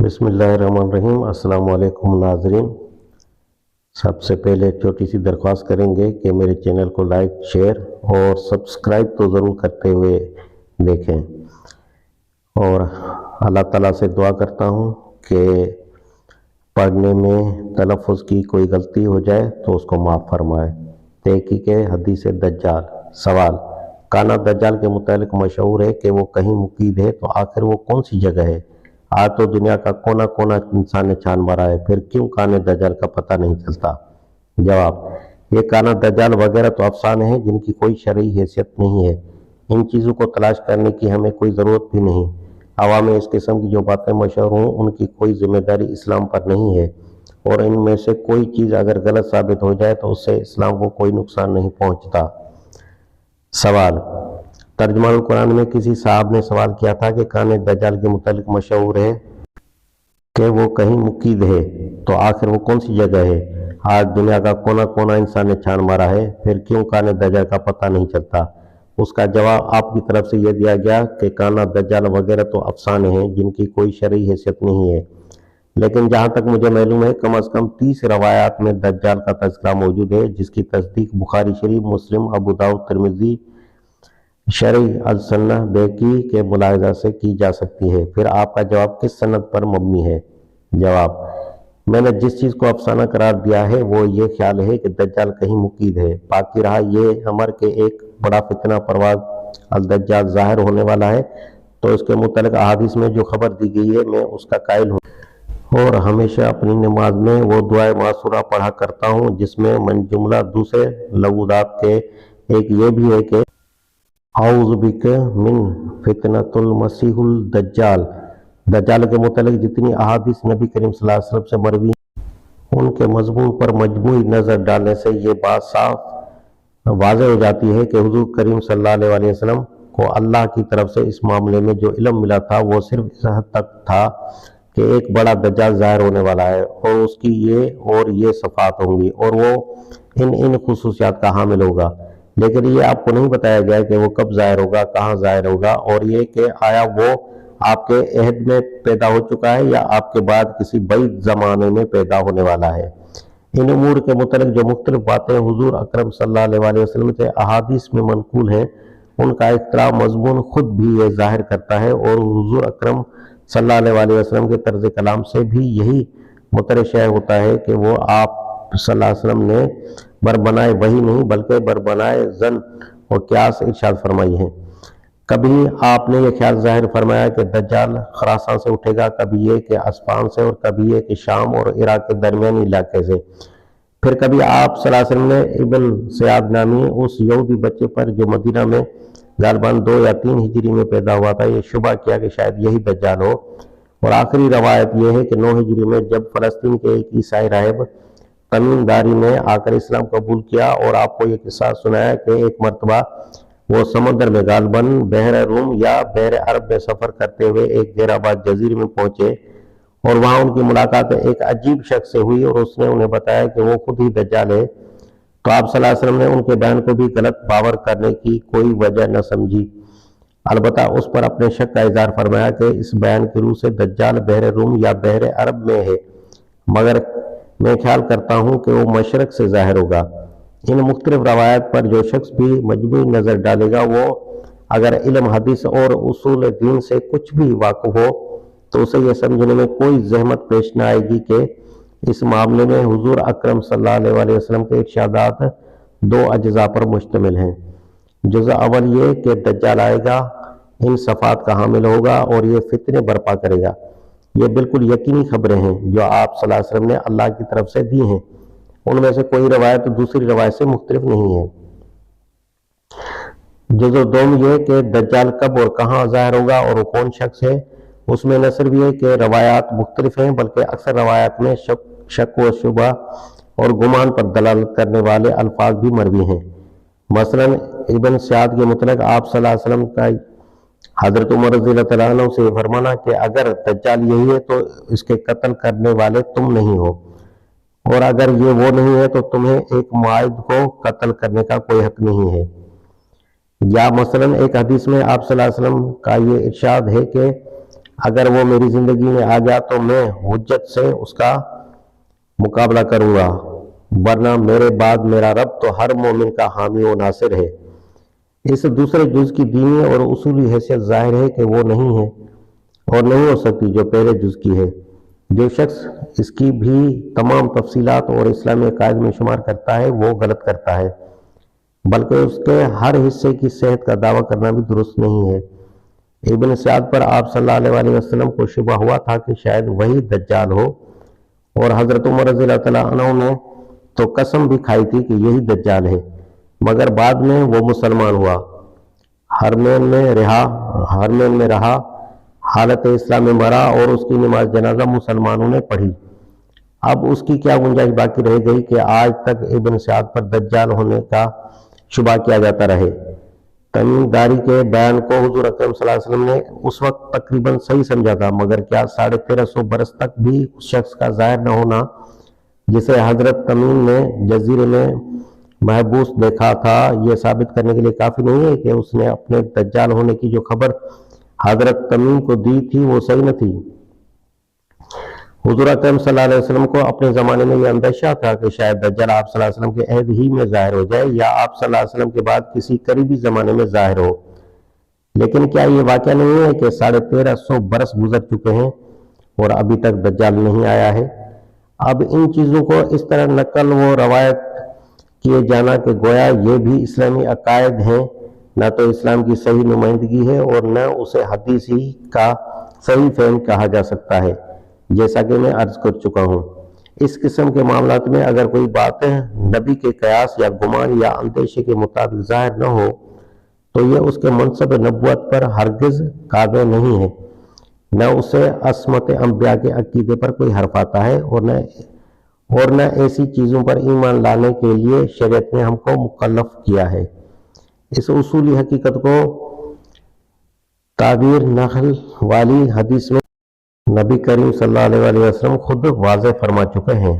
बिस्मिल्लाहिर्रहमानिर्रहीम। अस्सलाम वालेकुम नाज़रीन। सबसे पहले छोटी सी दरख्वास्त करेंगे कि मेरे चैनल को लाइक, शेयर और सब्सक्राइब तो ज़रूर करते हुए देखें, और अल्लाह ताला से दुआ करता हूँ कि पढ़ने में तलफ़ुज़ की कोई गलती हो जाए तो उसको माफ़ फरमाए। तहक़ीक़ हदीस दज्जाल। सवाल: काना दज्जाल के मुतालिक मशहूर है कि वो कहीं मुकीद है, तो आखिर वो कौन सी जगह है? आज तो दुनिया का कोना कोना इंसान ने छान मारा है, फिर क्यों काने दज्जाल का पता नहीं चलता? जवाब: ये काना दज्जाल वगैरह तो अफसाने हैं जिनकी कोई शरई हैसियत नहीं है। इन चीज़ों को तलाश करने की हमें कोई ज़रूरत भी नहीं। हवा में इस किस्म की जो बातें मशहूर हों उनकी कोई जिम्मेदारी इस्लाम पर नहीं है, और इनमें से कोई चीज़ अगर गलत साबित हो जाए तो उससे इस्लाम को कोई नुकसान नहीं पहुँचता। सवाल: तर्जुमानुल कुरान में किसी साहब ने सवाल किया था कि काने दज्जाल के मुतालिक मशहूर है कि वो कहीं मुकीद है, तो आखिर वो कौन सी जगह है? आज दुनिया का कोना कोना इंसान ने छान मारा है, फिर क्यों काने दज्जाल का पता नहीं चलता? उसका जवाब आपकी तरफ से यह दिया गया कि काना दज्जाल वगैरह तो अफसाने हैं जिनकी कोई शरई हैसियत नहीं है, लेकिन जहाँ तक मुझे मालूम है कम अज़ कम 30 रवायात में दज्जाल का तज़किरा मौजूद है, जिसकी तस्दीक बुखारी शरीफ, मुस्लिम, अबू दाऊद, तिरमिज़ी, शरई अल-सन्नह, बैकी के मुलाहिज़ा से की जा सकती है। फिर आपका जवाब किस सनद पर मबनी है? जवाब: मैंने जिस चीज़ को अफसाना करार दिया है वो ये ख्याल है कि दज्जाल कहीं मुकीद है। बाकी रहा ये अमर के एक बड़ा फितना परवाज़ अल-दज्जाल ज़ाहिर होने वाला है, तो इसके मुतालिक अहादीस में जो खबर दी गई है मैं उसका कायल हूँ, और हमेशा अपनी नमाज में वो दुआए मासूरा पढ़ा करता हूँ, जिसमें मन जुमला दूसरे लवूदात के एक ये भी है कि औज़ु बिका मिन फितनतुल मसीहुल दज्जाल। दज्जाल के मुतालिक जितनी अहादीस नबी करीम सल्लल्लाहु अलैहि वसल्लम से मरवी उनके मजमून पर मजमूई नज़र डालने से ये बात साफ वाज़ेह हो जाती है कि हुज़ूर करीम सल्लल्लाहु अलैहि वसल्लम को अल्लाह की तरफ से इस मामले में जो इल्म मिला था वो सिर्फ इस हद तक था कि एक बड़ा दज्जाल ज़ाहिर होने वाला है, और उसकी ये सफ़ात होंगी, और वो इन खुसूसियात का हामिल होगा। लेकिन ये आपको नहीं बताया गया कि वो कब ज़ाहिर होगा, कहाँ ज़ाहिर होगा, और ये कि आया वो आपके अहद में पैदा हो चुका है या आपके बाद किसी बईद ज़माने में पैदा होने वाला है। इन उमूर के मुतालिक जो मुख्तलिफ बातें हुज़ूर अकरम सल्लल्लाहु अलैहि वसल्लम से अहादीस में मनकूल हैं, उनका इख्तिलाफ मज़मून खुद भी ये ज़ाहिर करता है, और हुज़ूर अकरम सल्लल्लाहु अलैहि वसल्लम के तर्ज़ कलाम से भी यही मुतरशह होता है कि वो आप सल्लल्लाहु अलैहि वसल्लम ने बरबनाए वही नहीं बल्कि बरबनाए ज़न और क़ियास इरशाद फरमाई है। कभी आपने ये ख्याल ज़ाहिर फरमाया कि दज्जाल खरासान से उठेगा, कभी ये कि अस्फान से, और कभी ये कि शाम और इराक के दरमियानी इलाके से। फिर कभी आप सल्लल्लाहु अलैहि वसल्लम ने इब्न सयाद नामी उस यहूदी बच्चे पर जो मदीना में गालबान 2 या 3 हिजरी में पैदा हुआ था, ये शुबा किया कि शायद यही दज्जाल हो। और आखिरी रवायत यह है कि 9 हिजरी में जब फ़लस्तीन के एक ईसाई राहिब तमीमदारी ने आकर इस्लाम कबूल किया, और आपको ये किस्सा सुनाया कि एक मरतबा वो समुद्र में गालबन बहर रूम या बहर अरब में सफ़र करते हुए एक गैराबाद जजीरे में पहुंचे, और वहाँ उनकी मुलाकात एक अजीब शख्स से हुई, और उसने उन्हें बताया कि वो खुद ही दज्जाल है। तो आप सल्लल्लाहु अलैहि वसल्लम ने उनके बयान को भी गलत बावर करने की कोई वजह न समझी, अलबत्ता उस पर अपने शक का इज़हार फरमाया कि इस बयान की रूह से दज्जाल बहर रूम या बहर अरब में है, मगर मैं ख्याल करता हूँ कि वो मशरक से ज़ाहिर होगा। इन मुख्तलिफ रवायत पर जो शख्स भी मजमूई नज़र डालेगा, वो अगर इल्म हदीस और उसूल दीन से कुछ भी वाक़िफ़ हो तो उसे यह समझने में कोई जहमत पेश न आएगी कि इस मामले में हुज़ूर अकरम सल्लल्लाहु अलैहि वसल्लम के इरशादात 2 अज्ज़ा पर मुश्तमिल हैं। जुज़ अव्वल ये कि दज्जाल आएगा, इन सफ़ात का हामिल होगा और ये फितने बर्पा करेगा। ये बिल्कुल यकीनी खबरें हैं जो आप सल्लल्लाहु अलैहि वसल्लम ने अल्लाह की तरफ से दी हैं, उनमें से कोई रवायत दूसरी रवायत से मुख्तलिफ नहीं है। जुज़ दोम ये कि दज्जाल कब और कहाँ ज़ाहिर होगा और वो कौन शख्स है, उसमें न सिर्फ ये कि रवायात मुख्तलिफ हैं बल्कि अक्सर रवायात में शक व शुबा और गुमान पर दलालत करने वाले अल्फाज भी मरवी हैं। मसलन इब्न सयाद के मुतलक आप सल्लल्लाहु अलैहि वसल्लम का हज़रत उमर रज़ियल्लाहु तआला अन्हु से फरमाना कि अगर दज्जाल यही है तो इसके कत्ल करने वाले तुम नहीं हो, और अगर ये वो नहीं है तो तुम्हें एक मुआहिद को कत्ल करने का कोई हक नहीं है। या मसलन एक हदीस में आप सल्लल्लाहु अलैहि वसल्लम का ये इरशाद है कि اگر وہ میری زندگی میں آ گیا تو میں حجت سے اس کا مقابلہ کروں گا، ورنہ میرے بعد میرا رب تو ہر مومن کا حامی و ناصر ہے۔ اس دوسرے جز کی دینی اور اصولی حیثیت ظاہر ہے کہ وہ نہیں ہے اور نہیں ہو سکتی جو پہلے جز کی ہے۔ جو شخص اس کی بھی تمام تفصیلات اور اسلامی عقائد میں شمار کرتا ہے وہ غلط کرتا ہے، بلکہ اس کے ہر حصے کی صحت کا دعویٰ کرنا بھی درست نہیں ہے۔ ابن سعد پر آپ صلی اللہ علیہ وسلم کو شبہ ہوا تھا کہ شاید وہی دجال ہو، اور حضرت عمر رضی اللہ تعالیٰ عنہ نے تو قسم بھی کھائی تھی کہ یہی دجال ہے، مگر بعد میں وہ مسلمان ہوا، حرمین میں رہا، حالت اسلام میں مرا اور اس کی نماز جنازہ مسلمانوں نے پڑھی۔ اب اس کی کیا گنجائش باقی رہ گئی کہ آج تک ابن سعد پر دجال ہونے کا شبہ کیا جاتا رہے۔ تمیم داری کے بیان کو حضور اکرم صلی اللہ علیہ وسلم نے اس وقت تقریباً صحیح سمجھا تھا، مگر کیا 1350 برس تک بھی اس شخص کا ظاہر نہ ہونا جسے حضرت تمیم نے جزیرے میں محبوس دیکھا تھا یہ ثابت کرنے کے لیے کافی نہیں ہے کہ اس نے اپنے دجال ہونے کی جو خبر حضرت تمیم کو دی تھی وہ صحیح نہ تھی؟ حضور اکرم صلی اللہ علیہ وسلم کو اپنے زمانے میں یہ اندیشہ تھا کہ شاید دجال آپ صلی اللہ علیہ وسلم کے عہد ہی میں ظاہر ہو جائے یا آپ صلی اللہ علیہ وسلم کے بعد کسی قریبی زمانے میں ظاہر ہو۔ لیکن کیا یہ واقعہ نہیں ہے کہ 1350 برس گزر چکے ہیں اور ابھی تک دجال نہیں آیا ہے؟ اب ان چیزوں کو اس طرح نقل و روایت کیے جانا کہ گویا یہ بھی اسلامی عقائد ہیں، نہ تو اسلام کی صحیح نمائندگی ہے اور نہ اسے حدیث ہی کا صحیح فہم کہا جا سکتا ہے، جیسا کہ میں عرض کر چکا ہوں۔ اس قسم کے معاملات میں اگر کوئی باتیں نبی کے قیاس یا گمان یا اندیشے کے مطابق ظاہر نہ ہو تو یہ اس کے منصب نبوت پر ہرگز قابع نہیں ہے، نہ اسے عصمت انبیاء کے عقیدے پر کوئی حرف آتا ہے، اور نہ ایسی چیزوں پر ایمان لانے کے لیے شریعت نے ہم کو مکلف کیا ہے۔ اس اصولی حقیقت کو تعبیر نخل والی حدیث میں نبی کریم صلی اللہ علیہ وسلم خود واضح فرما چکے ہیں۔